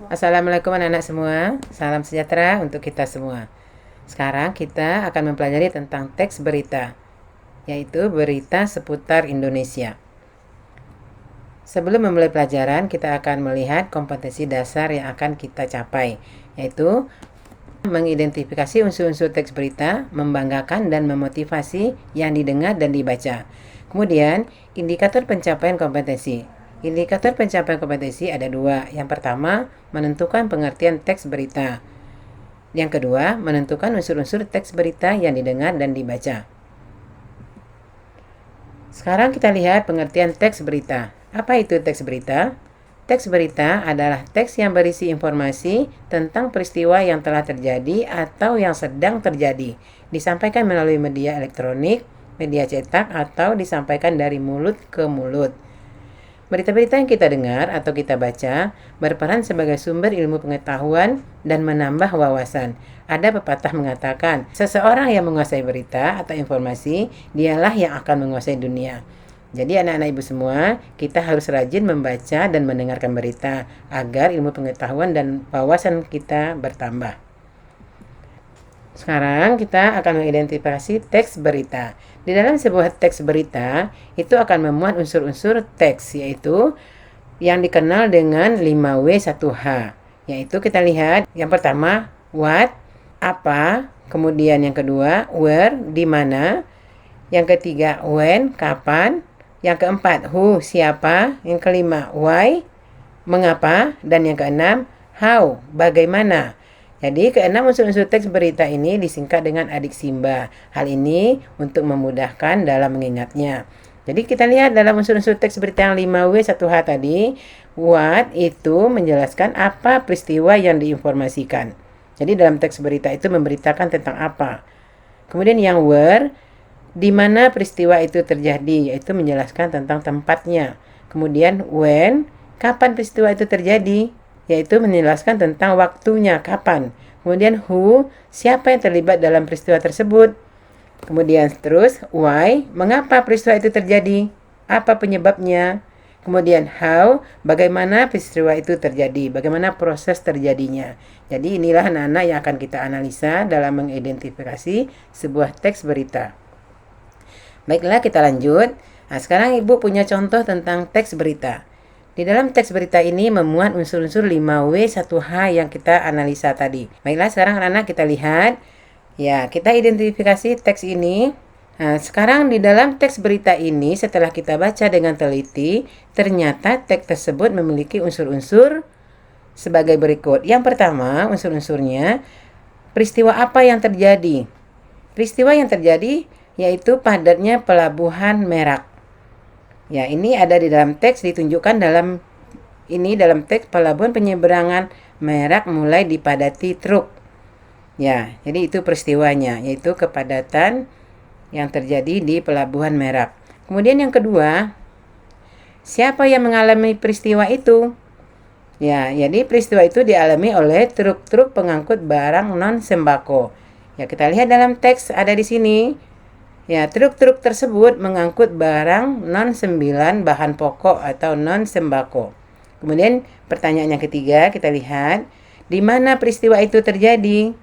Assalamualaikum anak-anak semua, salam sejahtera untuk kita semua. Sekarang kita akan mempelajari tentang teks berita, yaitu berita seputar Indonesia. Sebelum memulai pelajaran, kita akan melihat kompetensi dasar yang akan kita capai, yaitu mengidentifikasi unsur-unsur teks berita, membanggakan dan memotivasi yang didengar dan dibaca. Kemudian, indikator pencapaian kompetensi. Indikator pencapaian kompetensi ada dua. Yang pertama, menentukan pengertian teks berita. Yang kedua, menentukan unsur-unsur teks berita yang didengar dan dibaca. Sekarang kita lihat pengertian teks berita. Apa itu teks berita? Teks berita adalah teks yang berisi informasi tentang peristiwa yang telah terjadi atau yang sedang terjadi, disampaikan melalui media elektronik, media cetak, atau disampaikan dari mulut ke mulut. Berita-berita yang kita dengar atau kita baca berperan sebagai sumber ilmu pengetahuan dan menambah wawasan. Ada pepatah mengatakan, seseorang yang menguasai berita atau informasi, dialah yang akan menguasai dunia. Jadi anak-anak ibu semua, kita harus rajin membaca dan mendengarkan berita agar ilmu pengetahuan dan wawasan kita bertambah. Sekarang kita akan mengidentifikasi teks berita. Di dalam sebuah teks berita, itu akan memuat unsur-unsur teks, yaitu yang dikenal dengan 5W1H. Yaitu kita lihat, yang pertama, what, apa, kemudian yang kedua, where, di mana, yang ketiga, when, kapan, yang keempat, who, siapa, yang kelima, why, mengapa, dan yang keenam, how, bagaimana. Jadi keenam unsur-unsur teks berita ini disingkat dengan adik Simba. Hal ini untuk memudahkan dalam mengingatnya. Jadi kita lihat dalam unsur-unsur teks berita yang 5W1H tadi, what itu menjelaskan apa peristiwa yang diinformasikan. Jadi dalam teks berita itu memberitakan tentang apa. Kemudian yang where, di mana peristiwa itu terjadi, yaitu menjelaskan tentang tempatnya. Kemudian when, kapan peristiwa itu terjadi, yaitu menjelaskan tentang waktunya, kapan. Kemudian who, siapa yang terlibat dalam peristiwa tersebut. Kemudian terus why, mengapa peristiwa itu terjadi, apa penyebabnya. Kemudian how, bagaimana peristiwa itu terjadi, bagaimana proses terjadinya. Jadi inilah anak-anak yang akan kita analisa dalam mengidentifikasi sebuah teks berita. Baiklah, kita lanjut. Nah, sekarang ibu punya contoh tentang teks berita. Di dalam teks berita ini memuat unsur-unsur 5W1H yang kita analisa tadi. Baiklah, sekarang anak-anak kita lihat. Ya, kita identifikasi teks ini. Nah, sekarang di dalam teks berita ini setelah kita baca dengan teliti, ternyata teks tersebut memiliki unsur-unsur sebagai berikut. Yang pertama, unsur-unsurnya, peristiwa apa yang terjadi? Peristiwa yang terjadi yaitu padatnya pelabuhan Merak. Ya, ini ada di dalam teks, ditunjukkan dalam teks pelabuhan penyeberangan Merak mulai dipadati truk. Ya, jadi itu peristiwanya, yaitu kepadatan yang terjadi di pelabuhan Merak. Kemudian yang kedua, siapa yang mengalami peristiwa itu? Ya, jadi peristiwa itu dialami oleh truk-truk pengangkut barang non sembako. Ya, kita lihat dalam teks ada di sini. Ya, truk-truk tersebut mengangkut barang non-9 bahan pokok atau non-sembako. Kemudian pertanyaan yang ketiga, kita lihat di mana peristiwa itu terjadi.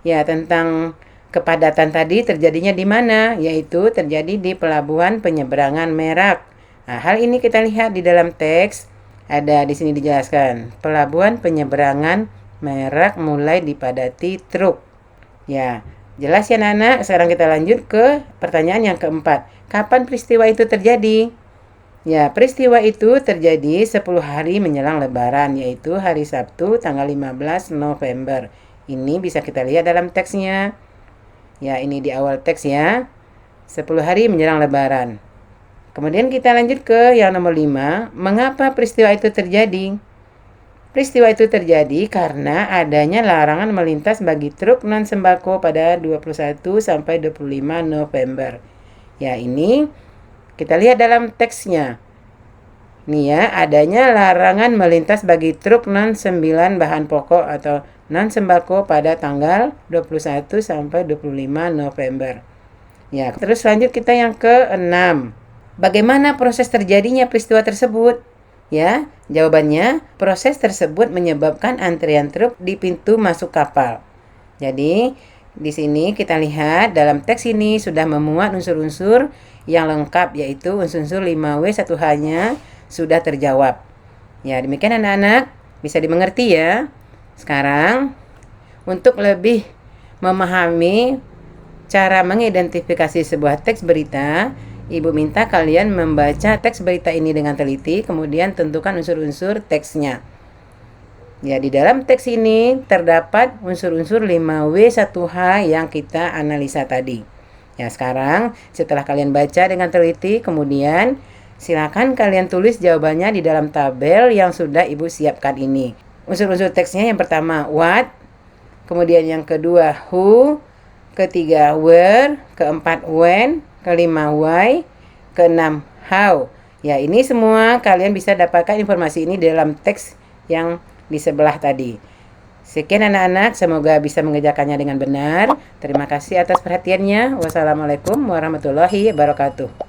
Ya, tentang kepadatan tadi terjadinya di mana? Yaitu terjadi di pelabuhan penyeberangan Merak. Nah, hal ini kita lihat di dalam teks, ada di sini dijelaskan. Pelabuhan penyeberangan Merak mulai dipadati truk. Ya, jelas ya anak-anak. Sekarang kita lanjut ke pertanyaan yang keempat. Kapan peristiwa itu terjadi? Ya, peristiwa itu terjadi 10 hari menjelang Lebaran, yaitu hari Sabtu tanggal 15 November. Ini bisa kita lihat dalam teksnya. Ya, ini di awal teks ya. 10 hari menjelang Lebaran. Kemudian kita lanjut ke yang nomor 5. Mengapa peristiwa itu terjadi? Peristiwa itu terjadi karena adanya larangan melintas bagi truk non-sembako pada 21 sampai 25 November. Ya, ini kita lihat dalam teksnya. Nih ya, adanya larangan melintas bagi truk non-9 bahan pokok atau non-sembako pada tanggal 21 sampai 25 November. Ya, terus lanjut kita yang ke-6. Bagaimana proses terjadinya peristiwa tersebut? Ya, jawabannya, proses tersebut menyebabkan antrian truk di pintu masuk kapal. Jadi, di sini kita lihat dalam teks ini sudah memuat unsur-unsur yang lengkap, yaitu unsur-unsur 5W 1H-nya sudah terjawab. Ya, demikian anak-anak, bisa dimengerti ya. Sekarang, untuk lebih memahami cara mengidentifikasi sebuah teks berita, Ibu minta kalian membaca teks berita ini dengan teliti, kemudian tentukan unsur-unsur teksnya. Ya, di dalam teks ini terdapat unsur-unsur 5W 1H yang kita analisa tadi. Ya, sekarang setelah kalian baca dengan teliti, kemudian silakan kalian tulis jawabannya di dalam tabel yang sudah Ibu siapkan ini. Unsur-unsur teksnya yang pertama, what, kemudian yang kedua, who, ketiga, where, keempat, when, kelima, why, keenam, how. Ya, ini semua kalian bisa dapatkan informasi ini dalam teks yang di sebelah tadi. Sekian anak-anak, semoga bisa mengerjakannya dengan benar. Terima kasih atas perhatiannya. Wassalamualaikum warahmatullahi wabarakatuh.